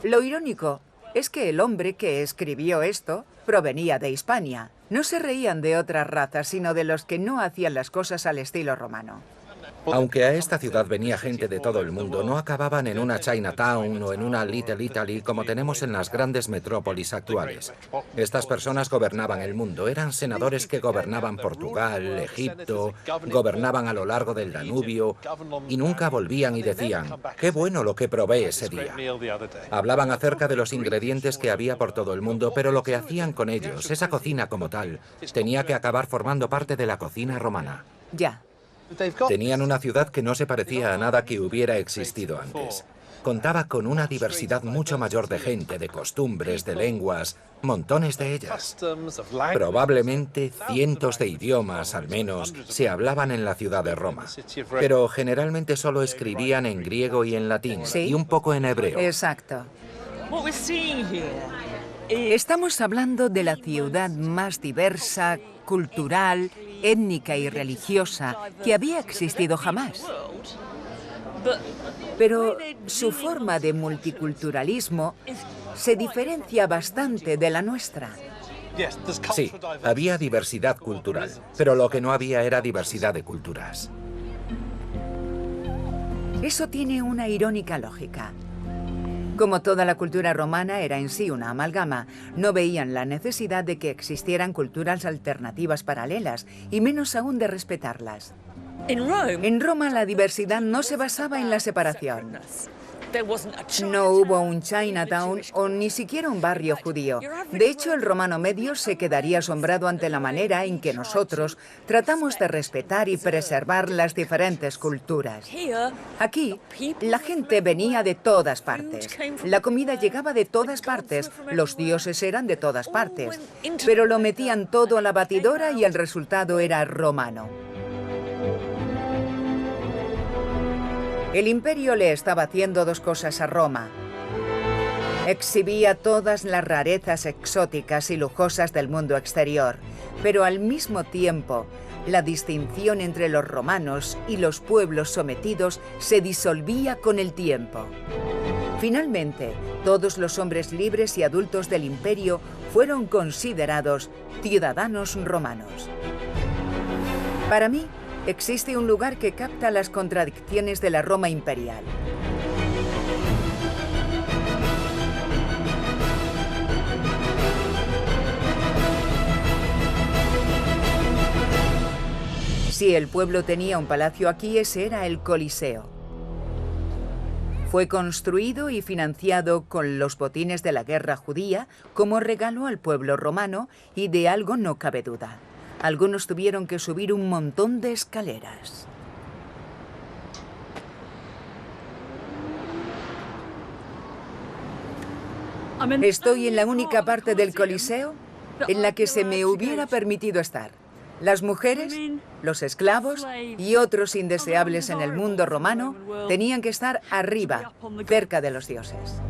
Lo irónico es que el hombre que escribió esto provenía de Hispania. No se reían de otras razas, sino de los que no hacían las cosas al estilo romano. Aunque a esta ciudad venía gente de todo el mundo, no acababan en una Chinatown o en una Little Italy como tenemos en las grandes metrópolis actuales. Estas personas gobernaban el mundo, eran senadores que gobernaban Portugal, Egipto, gobernaban a lo largo del Danubio y nunca volvían y decían, qué bueno lo que probé ese día. Hablaban acerca de los ingredientes que había por todo el mundo, pero lo que hacían con ellos, esa cocina como tal, tenía que acabar formando parte de la cocina romana. Ya. Tenían una ciudad que no se parecía a nada que hubiera existido antes. Contaba con una diversidad mucho mayor de gente, de costumbres, de lenguas, montones de ellas. Probablemente cientos de idiomas, al menos, se hablaban en la ciudad de Roma. Pero generalmente solo escribían en griego y en latín, ¿Sí? Y un poco en hebreo. Exacto. Estamos hablando de la ciudad más diversa, cultural, étnica y religiosa que había existido jamás. Pero su forma de multiculturalismo se diferencia bastante de la nuestra. Sí, había diversidad cultural, pero lo que no había era diversidad de culturas. Eso tiene una irónica lógica. Como toda la cultura romana era en sí una amalgama, no veían la necesidad de que existieran culturas alternativas paralelas, y menos aún de respetarlas. En Roma la diversidad no se basaba en la separación. No hubo un Chinatown o ni siquiera un barrio judío. De hecho, el romano medio se quedaría asombrado ante la manera en que nosotros tratamos de respetar y preservar las diferentes culturas. Aquí, la gente venía de todas partes. La comida llegaba de todas partes, los dioses eran de todas partes. Pero lo metían todo a la batidora y el resultado era romano. El imperio le estaba haciendo dos cosas a Roma. Exhibía todas las rarezas exóticas y lujosas del mundo exterior, pero al mismo tiempo, la distinción entre los romanos y los pueblos sometidos se disolvía con el tiempo. Finalmente, todos los hombres libres y adultos del imperio fueron considerados ciudadanos romanos. Para mí, existe un lugar que capta las contradicciones de la Roma imperial. Si el pueblo tenía un palacio aquí, ese era el Coliseo. Fue construido y financiado con los botines de la guerra judía como regalo al pueblo romano y de algo no cabe duda. Algunos tuvieron que subir un montón de escaleras. Estoy en la única parte del Coliseo en la que se me hubiera permitido estar. Las mujeres, los esclavos y otros indeseables en el mundo romano tenían que estar arriba, cerca de los dioses.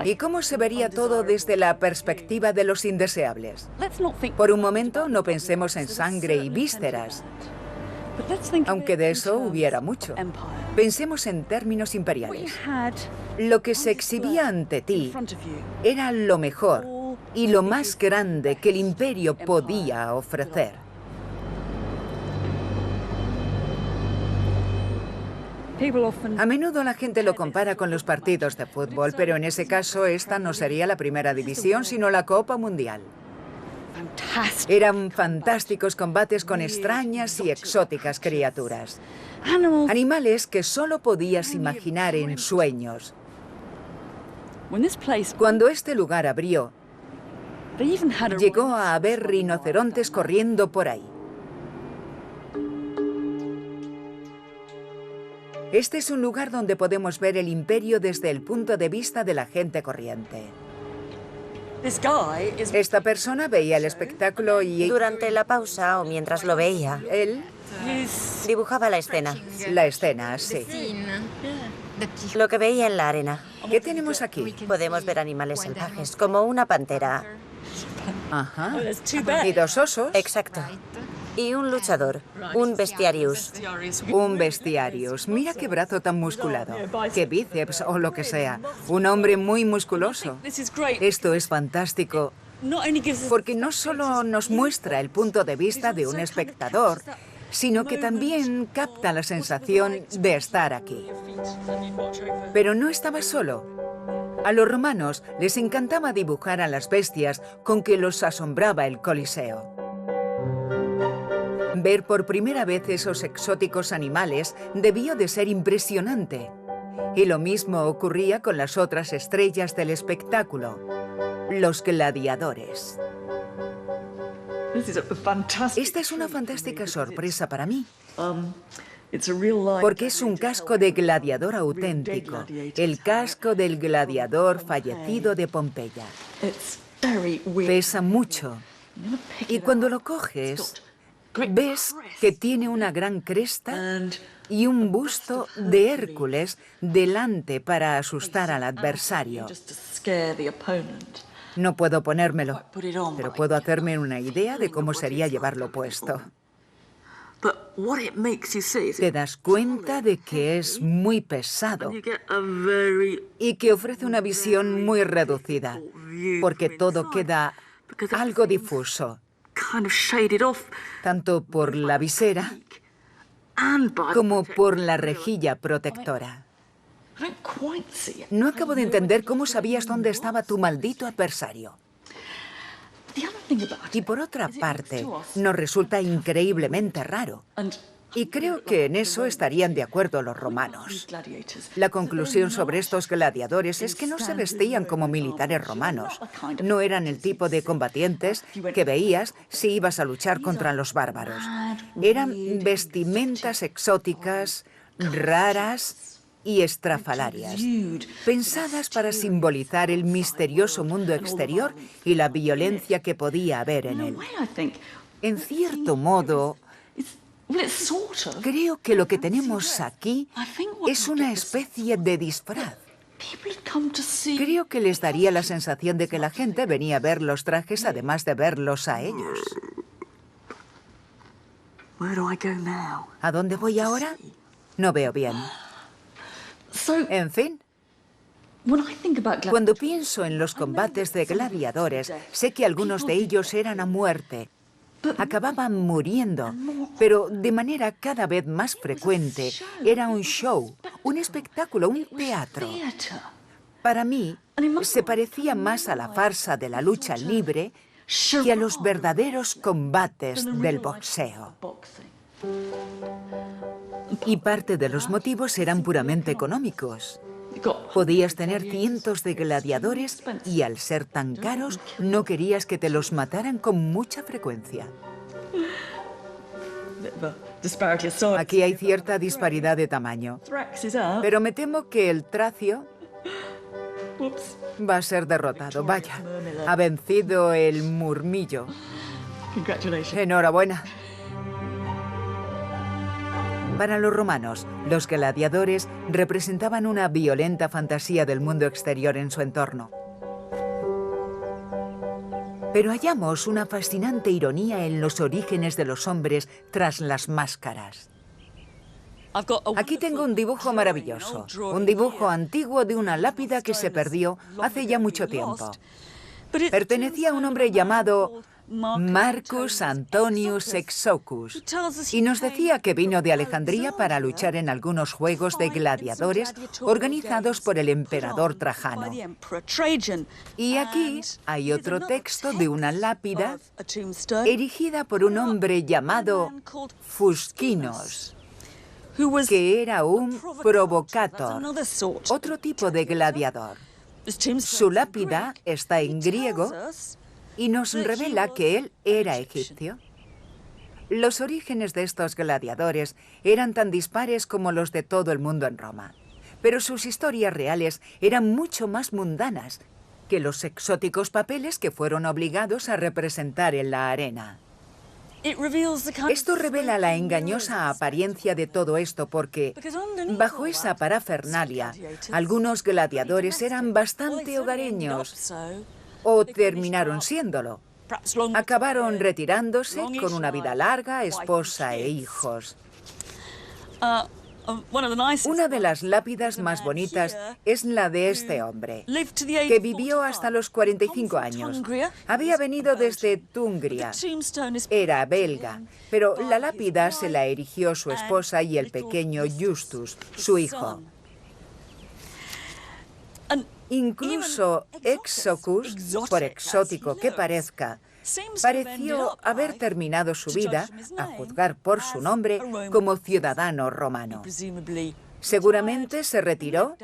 ¿Y cómo se vería todo desde la perspectiva de los indeseables? Por un momento no pensemos en sangre y vísceras, aunque de eso hubiera mucho. Pensemos en términos imperiales. Lo que se exhibía ante ti era lo mejor y lo más grande que el imperio podía ofrecer. A menudo la gente lo compara con los partidos de fútbol, pero en ese caso esta no sería la primera división, sino la Copa Mundial. Eran fantásticos combates con extrañas y exóticas criaturas. Animales que solo podías imaginar en sueños. Cuando este lugar abrió, llegó a haber rinocerontes corriendo por ahí. Este es un lugar donde podemos ver el imperio desde el punto de vista de la gente corriente. Esta persona veía el espectáculo y... Durante la pausa o mientras lo veía, él dibujaba la escena. La escena, sí. Lo que veía en la arena. ¿Qué tenemos aquí? Podemos ver animales salvajes, como una pantera. Ajá. Y dos osos. Exacto. Y un luchador, un bestiarius. Un bestiarius. Mira qué brazo tan musculado. Qué bíceps o lo que sea. Un hombre muy musculoso. Esto es fantástico. Porque no solo nos muestra el punto de vista de un espectador, sino que también capta la sensación de estar aquí. Pero no estaba solo. A los romanos les encantaba dibujar a las bestias con que los asombraba el Coliseo. Ver por primera vez esos exóticos animales debió de ser impresionante. Y lo mismo ocurría con las otras estrellas del espectáculo, los gladiadores. Esta es una fantástica sorpresa para mí, porque es un casco de gladiador auténtico, el casco del gladiador fallecido de Pompeya. Pesa mucho, y cuando lo coges, ves que tiene una gran cresta y un busto de Hércules delante para asustar al adversario. No puedo ponérmelo, pero puedo hacerme una idea de cómo sería llevarlo puesto. Te das cuenta de que es muy pesado y que ofrece una visión muy reducida, porque todo queda algo difuso, tanto por la visera como por la rejilla protectora. No acabo de entender cómo sabías dónde estaba tu maldito adversario. Y por otra parte, nos resulta increíblemente raro. Y creo que en eso estarían de acuerdo los romanos. La conclusión sobre estos gladiadores es que no se vestían como militares romanos. No eran el tipo de combatientes que veías si ibas a luchar contra los bárbaros. Eran vestimentas exóticas, raras y estrafalarias, pensadas para simbolizar el misterioso mundo exterior y la violencia que podía haber en él. En cierto modo, creo que lo que tenemos aquí es una especie de disfraz. Creo que les daría la sensación de que la gente venía a ver los trajes además de verlos a ellos. ¿A dónde voy ahora? No veo bien. En fin. Cuando pienso en los combates de gladiadores, sé que algunos de ellos eran a muerte. Acababan muriendo, pero de manera cada vez más frecuente era un show, un espectáculo, un teatro. Para mí, se parecía más a la farsa de la lucha libre que a los verdaderos combates del boxeo. Y parte de los motivos eran puramente económicos. Podías tener cientos de gladiadores y al ser tan caros, no querías que te los mataran con mucha frecuencia. Aquí hay cierta disparidad de tamaño. Pero me temo que el tracio va a ser derrotado. Vaya, ha vencido el murmillo. Enhorabuena. Para los romanos, los gladiadores representaban una violenta fantasía del mundo exterior en su entorno. Pero hallamos una fascinante ironía en los orígenes de los hombres tras las máscaras. Aquí tengo un dibujo maravilloso, un dibujo antiguo de una lápida que se perdió hace ya mucho tiempo. Pertenecía a un hombre llamado Marcus Antonius Exocus, y nos decía que vino de Alejandría para luchar en algunos juegos de gladiadores organizados por el emperador Trajano. Y aquí hay otro texto de una lápida erigida por un hombre llamado Fusquinos, que era un provocator, otro tipo de gladiador. Su lápida está en griego y nos revela que él era egipcio. Los orígenes de estos gladiadores eran tan dispares como los de todo el mundo en Roma, pero sus historias reales eran mucho más mundanas que los exóticos papeles que fueron obligados a representar en la arena. Esto revela la engañosa apariencia de todo esto porque, bajo esa parafernalia, algunos gladiadores eran bastante hogareños, o terminaron siéndolo. Acabaron retirándose con una vida larga, esposa e hijos. Una de las lápidas más bonitas es la de este hombre, que vivió hasta los 45 años. Había venido desde Tungria. Era belga, pero la lápida se la erigió su esposa y el pequeño Justus, su hijo. Incluso Exocus, por exótico que parezca, pareció haber terminado su vida, a juzgar por su nombre, como ciudadano romano. Seguramente se retiró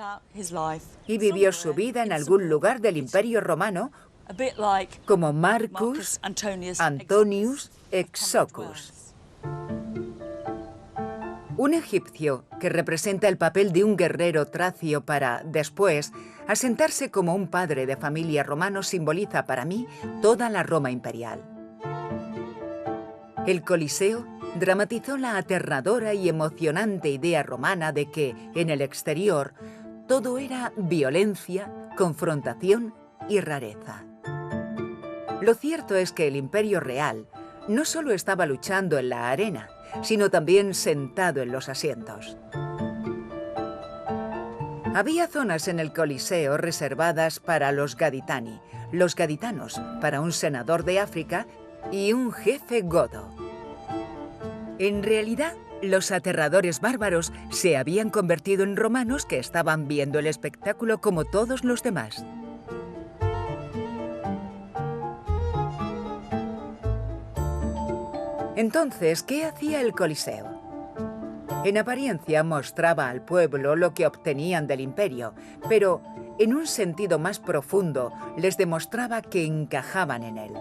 y vivió su vida en algún lugar del Imperio Romano, como Marcus Antonius Exocus. Un egipcio que representa el papel de un guerrero tracio para, después, asentarse como un padre de familia romano simboliza para mí toda la Roma imperial. El Coliseo dramatizó la aterradora y emocionante idea romana de que, en el exterior, todo era violencia, confrontación y rareza. Lo cierto es que el Imperio Real no solo estaba luchando en la arena, sino también sentado en los asientos. Había zonas en el Coliseo reservadas para los gaditani, los gaditanos para un senador de África y un jefe godo. En realidad, los aterradores bárbaros se habían convertido en romanos que estaban viendo el espectáculo como todos los demás. Entonces, ¿qué hacía el Coliseo? En apariencia mostraba al pueblo lo que obtenían del imperio, pero en un sentido más profundo les demostraba que encajaban en él.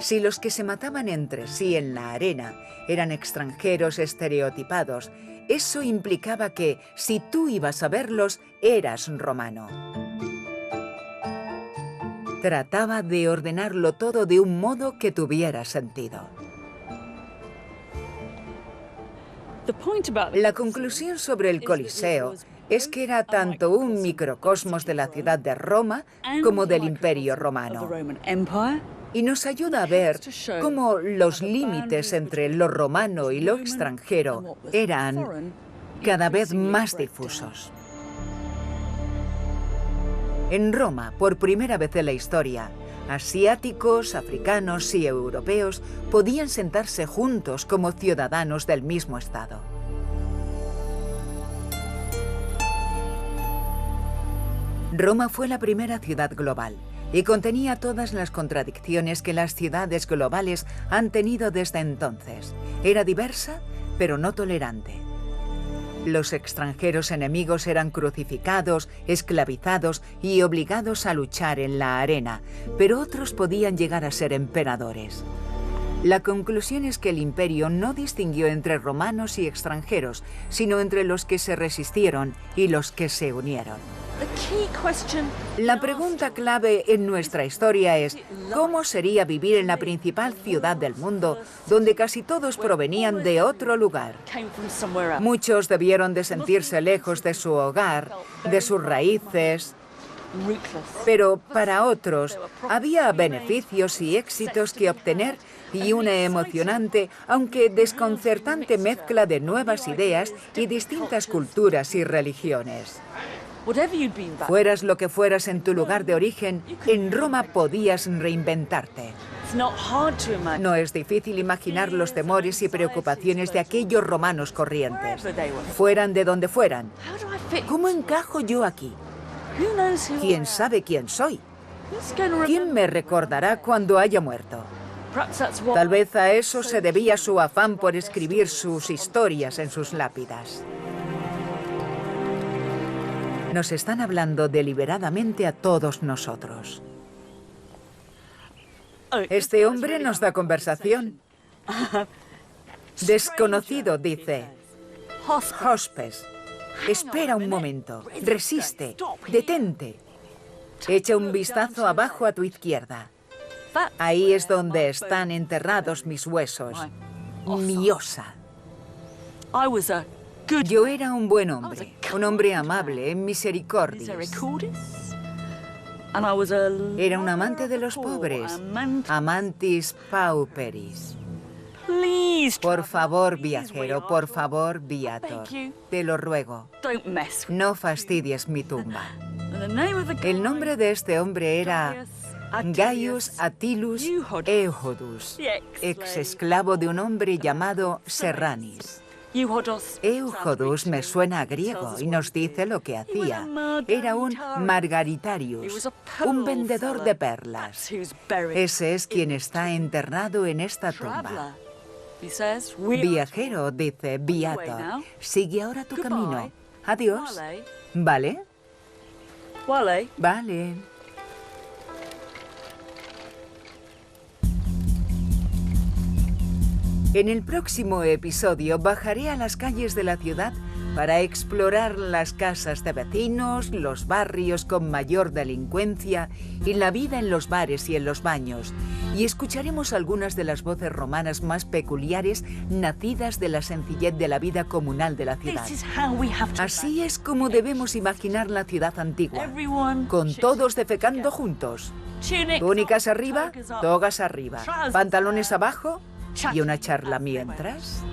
Si los que se mataban entre sí en la arena eran extranjeros estereotipados, eso implicaba que, si tú ibas a verlos, eras romano. Trataba de ordenarlo todo de un modo que tuviera sentido. La conclusión sobre el Coliseo es que era tanto un microcosmos de la ciudad de Roma como del Imperio Romano. Y nos ayuda a ver cómo los límites entre lo romano y lo extranjero eran cada vez más difusos. En Roma, por primera vez en la historia, asiáticos, africanos y europeos podían sentarse juntos como ciudadanos del mismo estado. Roma fue la primera ciudad global y contenía todas las contradicciones que las ciudades globales han tenido desde entonces. Era diversa, pero no tolerante. Los extranjeros enemigos eran crucificados, esclavizados y obligados a luchar en la arena, pero otros podían llegar a ser emperadores. La conclusión es que el imperio no distinguió entre romanos y extranjeros, sino entre los que se resistieron y los que se unieron. La pregunta clave en nuestra historia es, ¿cómo sería vivir en la principal ciudad del mundo, donde casi todos provenían de otro lugar? Muchos debieron de sentirse lejos de su hogar, de sus raíces, pero para otros había beneficios y éxitos que obtener y una emocionante, aunque desconcertante mezcla de nuevas ideas y distintas culturas y religiones. Fueras lo que fueras en tu lugar de origen, en Roma podías reinventarte. No es difícil imaginar los temores y preocupaciones de aquellos romanos corrientes. Fueran de donde fueran. ¿Cómo encajo yo aquí? ¿Quién sabe quién soy? ¿Quién me recordará cuando haya muerto? Tal vez a eso se debía su afán por escribir sus historias en sus lápidas. Nos están hablando deliberadamente a todos nosotros. Este hombre nos da conversación. Desconocido, dice. Hospes. Espera un momento. Resiste. Detente. Echa un vistazo abajo a tu izquierda. Ahí es donde están enterrados mis huesos. Mi osa. Yo era un buen hombre, un hombre amable, misericordias. Era un amante de los pobres, amantis pauperis. Por favor, viajero, por favor, viator, te lo ruego, no fastidies mi tumba. El nombre de este hombre era Gaius Attilus Euhodus, ex esclavo de un hombre llamado Serranis. Euhodus me suena a griego y nos dice lo que hacía. Era un margaritarius, un vendedor de perlas. Ese es quien está enterrado en esta tumba. Viajero, dice, viator, sigue ahora tu camino. Adiós. ¿Vale? Vale. En el próximo episodio bajaré a las calles de la ciudad para explorar las casas de vecinos, los barrios con mayor delincuencia y la vida en los bares y en los baños. Y escucharemos algunas de las voces romanas más peculiares nacidas de la sencillez de la vida comunal de la ciudad. Así es como debemos imaginar la ciudad antigua, con todos defecando juntos. Túnicas arriba, togas arriba, pantalones abajo y una charla mientras.